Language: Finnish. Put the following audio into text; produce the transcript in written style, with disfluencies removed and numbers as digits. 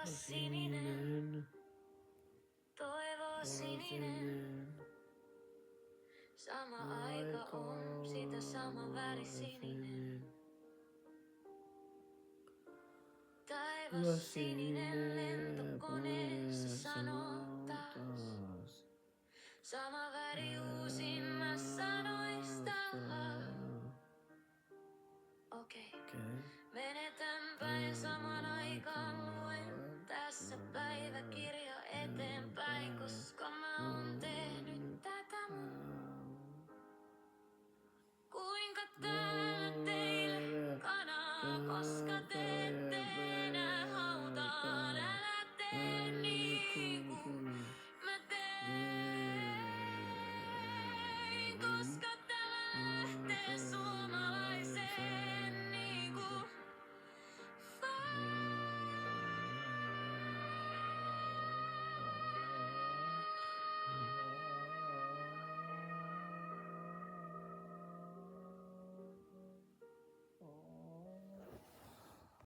sininen, toivo sininen. Sama aika on sitä sama väri sininen. Taivas sininen lentokoneessa sanoo taas. Sama väri uusimmassa sanoista. Okei. Menetään päin saman aikaan.